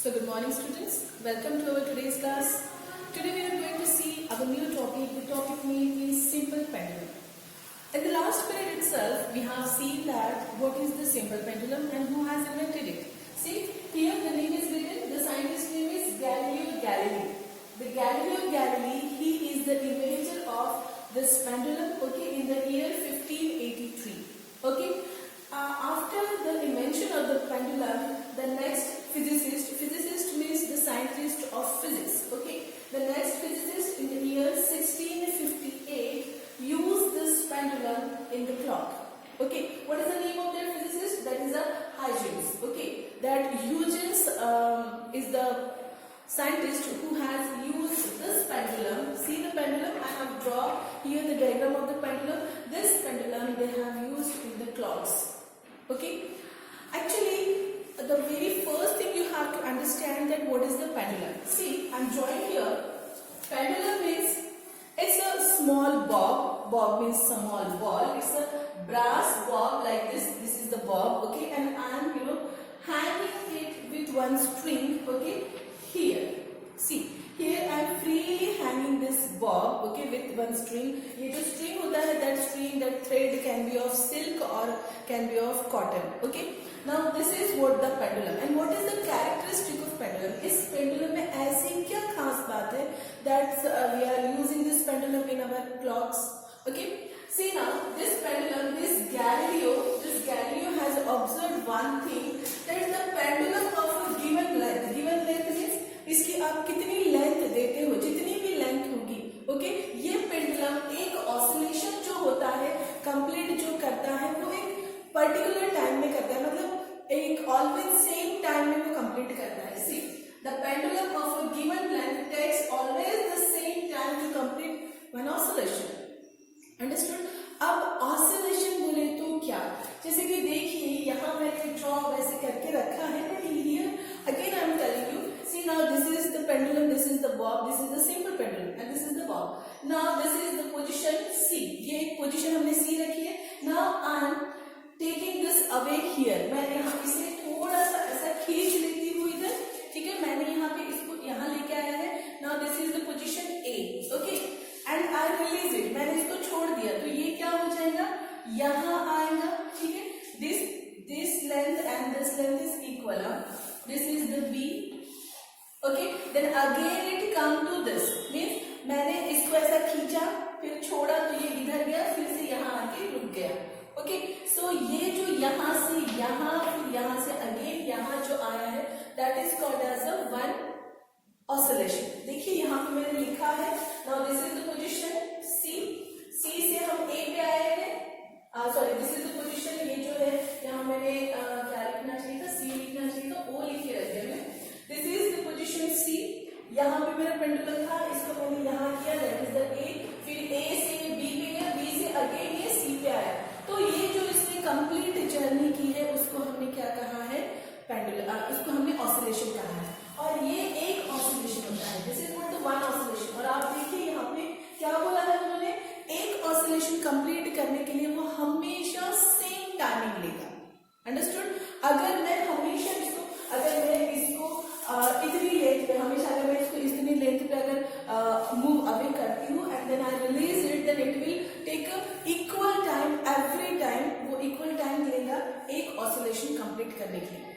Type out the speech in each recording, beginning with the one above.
So good morning students, welcome to our today's class. Today we are going to see our new topic. The topic name is simple pendulum. In the last period itself, we have seen that what is the simple pendulum and who has invented it. See, here the name is written, the scientist's name is Galileo Galilei. The Galileo Galilei, he is the inventor of this pendulum, okay, in the year 1583. Okay, after the invention of the pendulum, the next physicist means the scientist of physics, okay, the next physicist in the year 1658 used this pendulum in the clock. Okay, what is the name of that physicist? That is a Huygens. Okay, that Huygens is the scientist who has used this pendulum. See the pendulum, I have drawn here the diagram of the pendulum. This pendulum they have used in the clocks. Okay, actually the very first thing you have to understand that what is the pendulum. See, I am drawing here. Pendulum means it's a small bob. Bob means small ball. It's a brass bob like this. This is the bob. Okay, and I am hanging it with one string. Okay, here. See, here I am freely hanging this bob. Okay, with one string. ये जो string होता है, that string, that thread can be of silk or can be of cotton. Okay. Now this is what the pendulum, and what is the characteristic of pendulum? इस pendulum में ऐसी क्या खास बात है that we are using this pendulum in our clocks? Okay, see now this pendulum, this Galileo has observed one thing, that is the pendulum of a given length. Given length means इसकी आप कितनी length देते हो, जितनी भी length होगी, okay, ये pendulum एक ऑसिलेशन जो होता है कंप्लीट जो करता है वो एक पर्टिकुलर टाइम में करता है, मतलब एक ऑलवेज सेम टाइम में वो कंप्लीट करता है. See the pendulum of a given length takes always the same time to complete one oscillation. Understood? अब ऑसिलेशन बोले तो क्या, जैसे कि देखिए यहाँ मैंने ड्रॉ वैसे करके रखा है, but here again I am telling you. See now this is the pendulum, this is the bob, this is the simple pendulum and this is the bob. Now this is the position C. ये एक position हमने C रखी है. Now I am taking this away here. मैं यहाँ इसे थोड़ा सा ऐसा खींच लेती हूँ इधर, ठीक है, मैंने यहाँ पे इसको यहाँ लेके आया है. Now this is the position A, okay, and I release it. मैंने इसको छोड़ दिया तो ये क्या हो जाएगा, यहाँ आएगा, ठीक है. This length and this length is equal. This is the B. Okay, then again it come to this, means मैंने इसको ऐसा खींचा फिर छोड़ा तो ये इधर गया, फिर से यहाँ आके रुक गया. ओके, सो ये जो यहाँ से यहाँ फिर यहाँ से अगेन यहाँ जो आया है, that is called as a one oscillation. देखिए यहाँ पे मैंने लिखा है. Now this is the position C से हम ए पे आए हैं. Sorry, this is the position. ये जो है यहाँ मैंने क्या लिखना चाहिए था, सी लिखना चाहिए था, ओ लिख के रख दिया मैं. दिस इज द पोजीशन सी. यहाँ पे मेरा पेंडुलम था, इसको मैंने यहाँ किया, दैट इज द ए. फिर ए से बी पे गया, बी से अगेन ये सी पे आया. तो ये जो इसने कंप्लीट जर्नी की है उसको हमने क्या कहा है, पेंडुलम. उसको हमने ऑसिलेशन कहा है, और ये एक ऑसिलेशन होता है. This is not the one oscillation. और आप देखिए यहाँ पे क्या बोला है उन्होंने, एक ऑसिलेशन कंप्लीट करने के लिए वो हमेशा सेम टाइमिंग लेगा. अंडरस्टूड? अगर मैं हमेशा इसको इतनी लेंथ पे हमेशा, अगर मैं इसको इतनी लेंथ पे अगर मूव अवे करती हूँ and then I release it, then it will take equal time every time. वो इक्वल टाइम लेगा एक ऑसिलेशन कंप्लीट करने के लिए.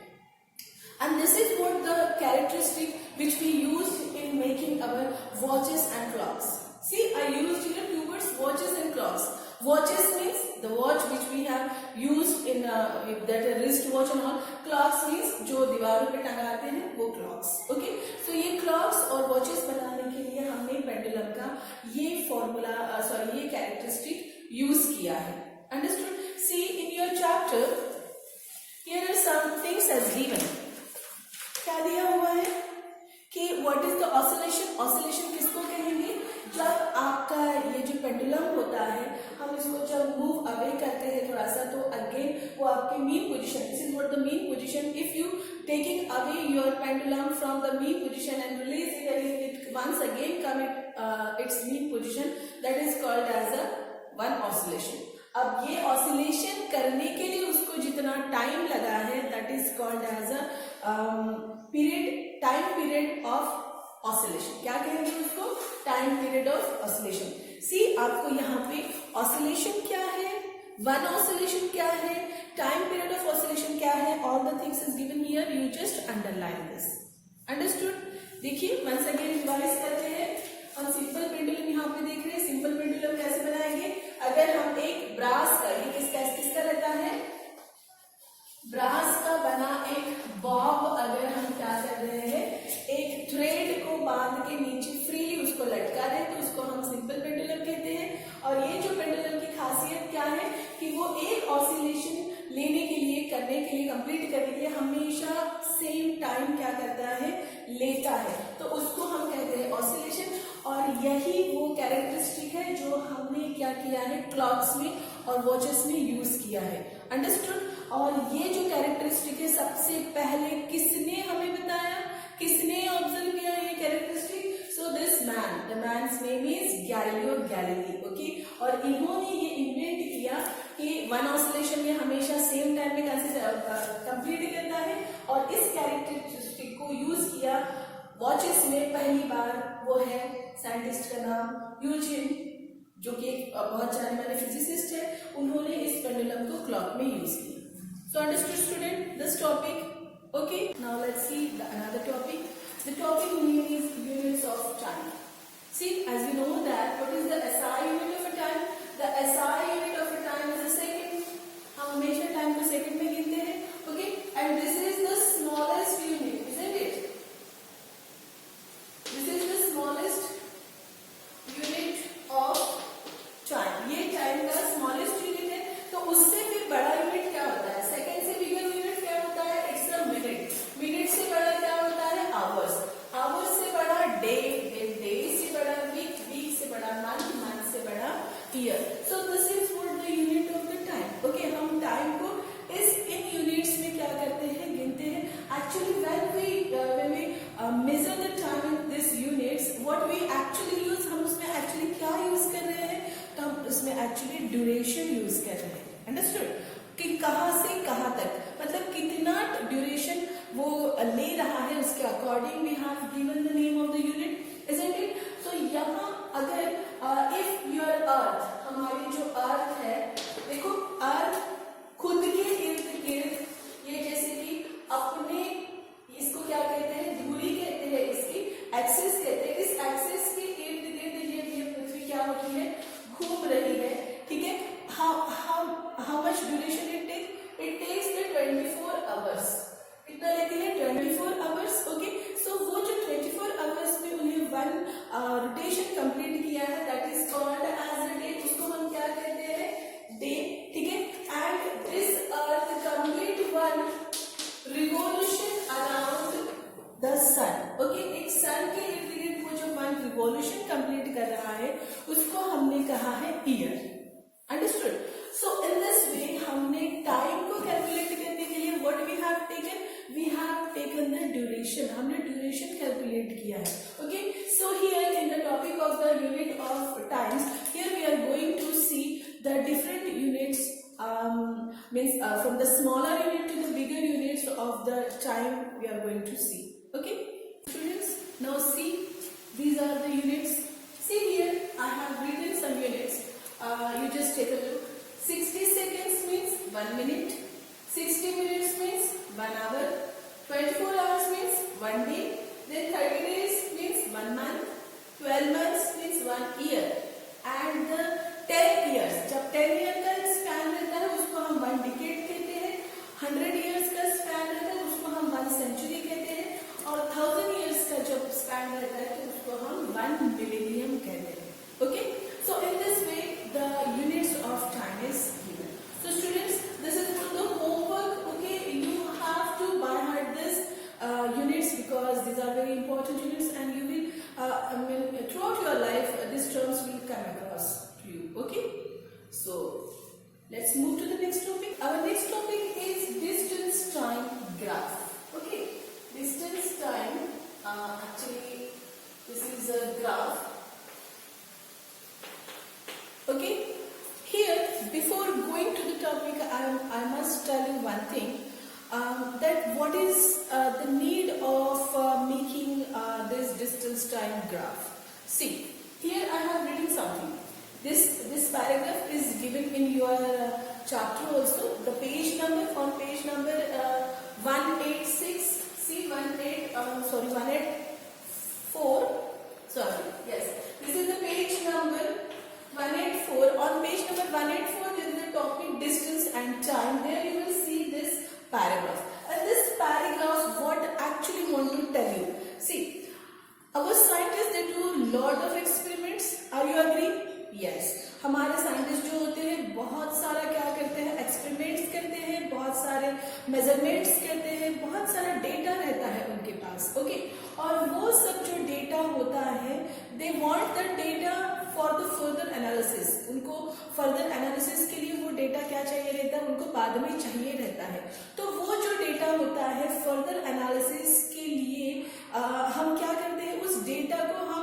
And this is what the characteristic which we used in making our watches and clocks. See, I used here two words, watches and clocks. Watches means the watch which we have used in that wrist watch and all. Clocks means जो दीवारों पे टंगाते हैं वो clocks. Okay, so ये clocks और watches बनाने के लिए हमने pendulum का ये formula, ये characteristic use किया है. Understood? See in your chapter, here are some things as given. क्या दिया हुआ है कि what is the oscillation. Oscillation किसको कहेंगे, जब आपका ये जो पेंडुलम होता है हम इसको जब मूव अवे करते हैं थोड़ा सा, तो अगेन वो आपके mean position, this is what the mean position. If you taking away your pendulum from the mean position and release it and it once again come its mean position, that is called as a one oscillation. अब ये oscillation करने के लिए उसको जितना time लगा है that is called as a period time period of oscillation, क्या कहेंगे उसको, time period of oscillation. See आपको यहाँ पे ऑसिलेशन क्या है, वन ऑसिलेशन क्या है, टाइम पीरियड ऑफ ऑसिलेशन क्या है, all the things is given here, you just underline this, understood. देखिए वंस अगेन रिवाइज करते हैं, हम सिंपल पेंडुलम यहाँ पे देख रहे हैं। सिंपल पेंडुलम कैसे बनाएंगे, अगर हम एक ब्रास का, ये किसका रहता है, ब्रास का बना एक बॉब अगर हम क्या कर रहे हैं, एक थ्रेड को बांध के नीचे फ्रीली उसको लटका दें तो उसको हम सिंपल पेंडुलम कहते हैं। और ये जो पेंडुलम की खासियत क्या है कि वो एक ऑसिलेशन लेने के लिए, करने के लिए, कंप्लीट करने के लिए हमेशा सेम टाइम क्या करता है, लेता है, तो उसको हम कहते हैं ऑसिलेशन। और यही वो कैरेक्टरिस्टिक है जो हमने क्या किया है, क्लॉक्स में और वॉचेस में यूज किया है, अंडरस्टूड। और ये जो कैरेक्टरिस्टिक है सबसे पहले किसने हमें बताया, किसने ऑब्जर्व किया ये characteristic, so this man, the man's name is Galileo Galilei, okay. और इन्होंने ये इन्वेंट किया कि वन ऑसिलेशन में हमेशा सेम टाइम में कंप्लीट करता है, और इस कैरेक्टरिस्टिक को यूज किया वॉचेस में पहली बार। वो है साइंटिस्ट का नाम यूजीन, जो कि एक बहुत जाने माने फिजिसिस्ट है, उन्होंने इस पेंडुलम को क्लॉक में यूज किया। So understood student this topic? Okay, now let's see another topic. The topic name is units of time. See, as we know that what is the SI unit of a time? The SI unit of a time is a second. हम हमेशा time को second में गिनते हैं, okay? And this is the smallest unit, isn't it? This is the smallest unit of time. ये time का smallest unit है, तो उससे फिर बड़ा यूनिट क्या होता है, सेकंड से बिगर यूनिट क्या होता है, इट्स अ मिनट, मिनट से बड़ा क्या होता है, आवर्स, आवर्स से बड़ा डे, डे से बड़ा वीक, वीक से बड़ा मंथ, मंथ से बड़ा year. So this is what the unit of the time, okay. हम टाइम को इन यूनिट्स में क्या करते हैं, गिनते हैं। Actually when we measure the time in this units, what we actually use, हम उसमें एक्चुअली क्या यूज कर रहे हैं, तो हम उसमें एक्चुअली ड्यूरेशन यूज कर रहे हैं, अंडरस्टूड, कि कहां से कहां तक, मतलब कितना ड्यूरेशन वो ले रहा है, उसके according we have given the name of the unit, isn't it. So यहाँ अगर इफ योर अर्थ, हमारी जो अर्थ है, देखो अर्थ खुद के इर्द गिर्द, ये जैसे कि अपने, इसको क्या कहते हैं, धुरी कहते हैं, इसकी एक्सिस कहते हैं, इस एक्सिस के इर्द गिर्द ये पृथ्वी क्या होती है, घूम रही है, ठीक है। How much duration it takes? It takes the 24 hours. कितना लेती है, 24 hours, ओके। सो वो जो 24 hours में उन्हें वन रोटेशन कंप्लीट किया है, that is called as a day, उसको हम क्या कहते हैं, डे, ठीक है। And this earth complete one revolution around the sun, okay. एक सन के इर्द गिर्द वो जो वन रिवॉल्यूशन कंप्लीट कर रहा है, उसको हमने कहा है year, understood. So in this way हमने टाइम को कैलकुलेट करने के लिए what we have taken, we have taken the duration, हमने ड्यूरेशन कैलकुलेट किया है, okay. So here in the topic of the unit of times, here we are going to see the different units, means from the smaller unit to the bigger units of the time we are going to see, okay students. Now see, these are the units. See here I have written some units. You just take a look. 60 seconds means 1 minute, 60 minutes means 1 hour, 24 hours means 1 day, then 30 days means 1 month, 12 months means 1 year, and the 10 years, जब 10 year का span रहता है उसको हम 1 decade कहते हैं, 100 years का span रहता है उसको हम 1 century कहते हैं, और 1000 years का जब स्पैन रहता है तो उसको हम 1 millennium कहते हैं, okay. So in this way the units of time is given. So students, this is for the homework, okay. You have to by heart this units, because these are very important units, and you will throughout your life these terms will come across to you, okay. So let's move to the next topic. Our next topic is distance time graph, okay. Distance time, actually this is a graph, okay. Here, before going to the topic, I must tell you one thing, that what is the need of making time graph. See, here I have written something. This paragraph is given in your chapter also. The page number, on page number 186. See, 184. Sorry, yes. This is the page number 184. On page number 184, there is the topic distance and time. There you will see this paragraph. And this paragraph, what actually want to tell you? See, our scientists, they do lot of experiments. Are you agree? Yes. हमारे scientist जो होते हैं बहुत सारा क्या करते हैं, experiments करते हैं, बहुत सारे मेजरमेंट्स करते हैं, बहुत सारा डेटा रहता है उनके पास. ओके, और वो सब जो डेटा होता है, they want the data for the further analysis. उनको फर्दर एनालिसिस के लिए वो डेटा क्या चाहिए रहता है, उनको बाद में चाहिए रहता है. तो वो जो डेटा होता है फर्दर एनालिसिस के लिए हम क्या करते हैं, उस डेटा को हम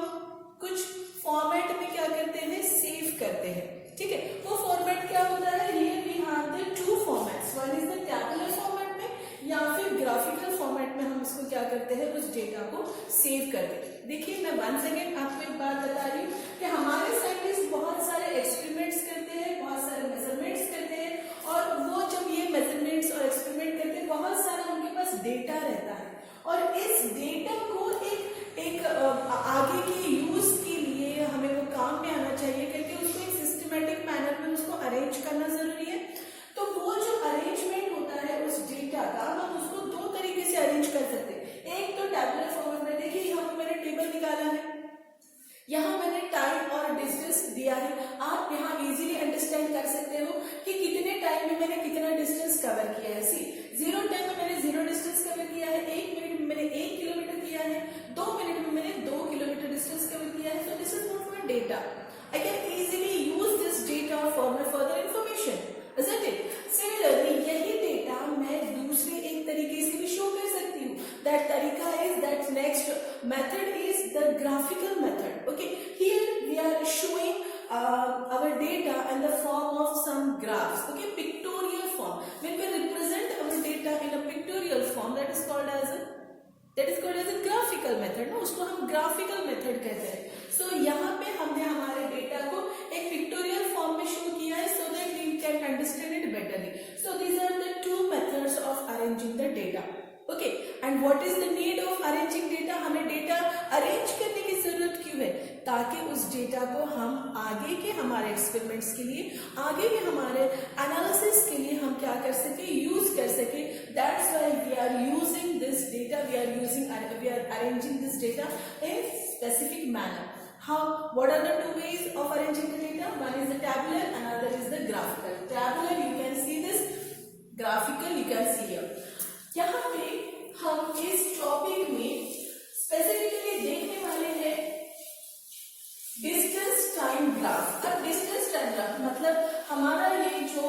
कुछ फॉर्मेट में क्या करते हैं, सेव करते हैं. ठीक है, वो फॉर्मेट क्या होता है, here we have the two formats. One is the tabular format में या फिर ग्राफिकल फॉर्मेट में हम इसको क्या करते हैं, उस डेटा को सेव करते हैं. देखिए, मैं वंस अगेन आपको एक बात बता रही हूँ कि हमारे साइंटिस्ट बहुत सारे एक्सपेरिमेंट्स करते हैं, बहुत सारे मेजरमेंट्स करते हैं, और वो जब ये मेजरमेंट्स और एक्सपेरिमेंट करते हैं, बहुत सारा उनके पास डेटा रहता है, और इस डेटा को एक आगे के यूज के लिए हमें वो काम में आना चाहिए, क्योंकि उसको एक सिस्टमेटिक मैनर में उसको अरेंज करना जरूरी है. तो वो जो अरेंजमेंट होता है उस डेटा का, हम उसको दो तरीके से अरेंज कर सकते हैं. एक तो टैबुलर फॉर्मेट में. देखिए, यहाँ पे मैंने टेबल निकाला है, यहाँ मैंने टाइम और डिस्टेंस दिया है. आप यहाँ इजीली अंडरस्टैंड कर सकते हो कि कितने टाइम में मैंने कितना डिस्टेंस कवर किया है. सी, 0 टाइम में मैंने 0 डिस्टेंस कवर किया है, 1 मिनट में मैंने 1 किलोमीटर किया है, 2 मिनट में मैंने 2 किलोमीटर डिस्टेंस कवर किया है. सो this is not my data. I can easily use this data for my further information, isn't it? Similarly, यही डेटा मैं दूसरे एक तरीके से भी शो कर सकती हूँ. That तरीका is, that next method is the graphical method. Okay, here we are showing our data in the form of some graphs. Okay, pictorial form. When we represent our data in a pictorial form, that is called as a graphical method. ना, उसको हम graphical method कहते हैं. So यहाँ पे हमने हमारे data को एक पिक्टोरियल फॉर्म में शो किया है, so that we can understand it betterly. So these are the two methods of arranging the data. Okay, and what is the need of arranging data? हमें डेटा अरेंज करने की जरूरत क्यों है? ताकि उस डेटा को हम आगे के हमारे एक्सपेरिमेंट्स के लिए, आगे के हमारे एनालिसिस के लिए हम क्या कर सके, यूज कर सके. That's why we are using this data. We are arranging this data in specific manner. How? What are the two ways of arranging the data? One is the tabular, another is the graphical. Tabular, you can see this. Graphical, you can see here. यहाँ पे हम इस topic में specifically देखने वाले हैं distance time graph. अब distance time graph मतलब हमारा ये जो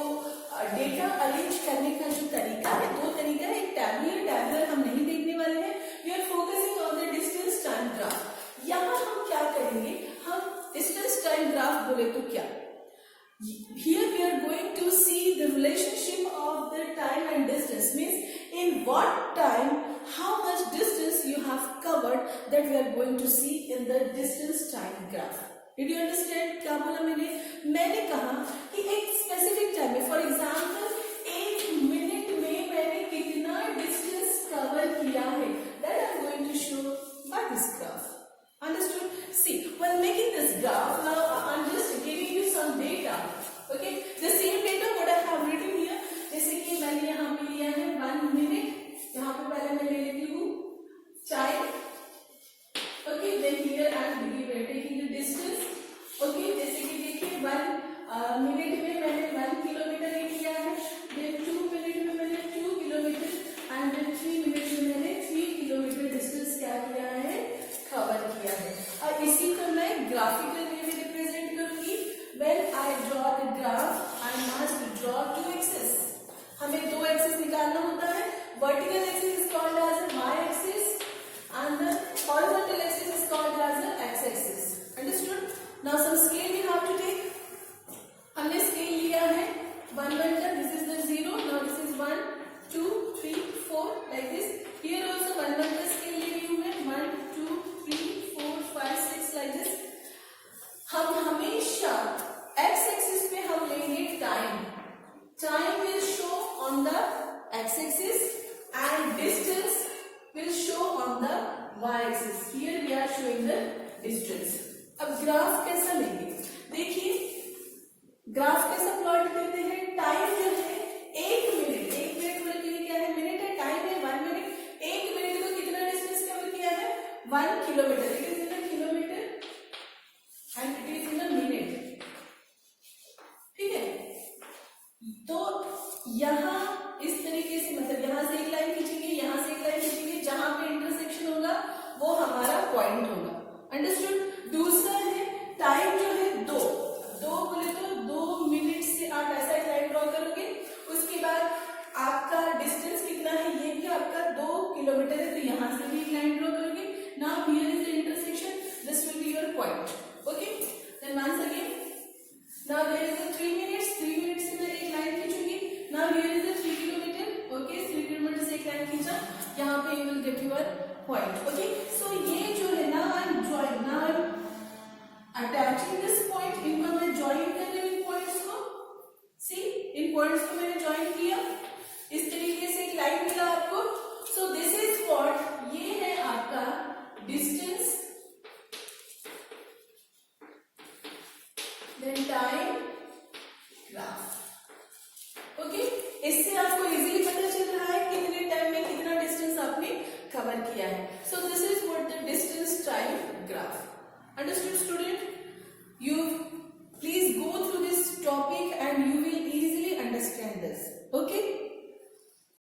डेटा अरेंज करने का जो तरीका है, दो तरीका है. एक टैबुलर हम नहीं देखने वाले हैं. We are focusing on the distance time graph. यहाँ हम क्या करेंगे, हम डिस्टेंस टाइम ग्राफ बोले तो क्या, here we are going to see the relationship of the time and distance. Means in what time how much distance you have covered, that we are going to see in the distance time graph. Did you understand? क्या बोला मैंने कहा कि एक specific time में, for example 1 minute में मैंने कितना डिस्टेंस कवर किया है, that I am going to show by this graph. Understood? See, while making this graph, now I am just giving you some data. Okay, the same data what I have written here. जैसे कि मैंने यहाँ पे लिया है 1 minute. यहाँ पे पहले मैं ले लेती हूँ time. Okay, then here I am taking the distance. Okay, जैसे कि देखिए 1 मिनट में मैंने 1 किलोमीटर किया है, then 2 मिनट में मैंने 2 किलोमीटर, and then 3 मिनट में मैंने 3 किलोमीटर डिस्टेंस क्या किया है, कवर किया है. और इसी को मैं ग्राफिकल वे में रिप्रेजेंट करूंगी. When I draw the graph, I must draw 2 axes. हमें 2 axes निकालना होता है. Vertical axis is called as the y-axis, and the horizontal axis is called as the x-axis. Understood? Now some scale we have to take. हमने scale लिया है 1 1 this is the 0. Now this is 1 2 3 4 like this. Here also 1 1 scale ले रही हूँ मैं 1 2 3 4 on the y-axis. Here we are showing the distance. अब graph कैसा लेंगे? देखिए ग्राफ कैसा प्लॉट करते हैं. टाइम जो है 1 मिनट, 1 मिनट बोले के लिए क्या है? मिनट है. टाइम है 1 मिनट. 1 मिनट को कितना डिस्टेंस कवर किया है? 1 kilometre. It is in the kilometre and it is in the minute. ठीक है. तो यहाँ इस तरीके से मतलब यहाँ से एक लाइन खींचेंगे, यहाँ से एक लाइन खींचेंगे, जहां पे इंटरसेक्शन होगा वो हमारा पॉइंट होगा. अंडरस्टूड. दूसरा है टाइम जो है 2 बोले तो 2 मिनट से आप ऐसा एक लाइन ड्रॉ करोगे. उसके बाद आपका डिस्टेंस कितना है? ये भी आपका 2 किलोमीटर है, तो यहाँ से भी एक लाइन ड्रॉ करोगे. Now here is the intersection. This will be your point. Okay. Then once again now there is the 3 minutes. 3 minute से मैं एक लाइन खींचूंगी. Now here is the 3 kilometre. Okay. 3 kilometre से एक लाइन खींचा. यहाँ पे you will get your point. Okay. So ये जो है ना I am join now attaching this point. इनको मैं ज्वाइन कर रही हूँ इन पॉइंट्स को. सी इन पॉइंट्स को मैंने ज्वाइन किया. इस तरीके से एक लाइन मिला आपको. सो दिस इज व्हाट, ये है आपका distance, then time graph. Okay. इससे आपको इजीली पता चल रहा है कितने टाइम में कितना डिस्टेंस आपने कवर किया है. सो this is what the distance time graph. Understood, student? You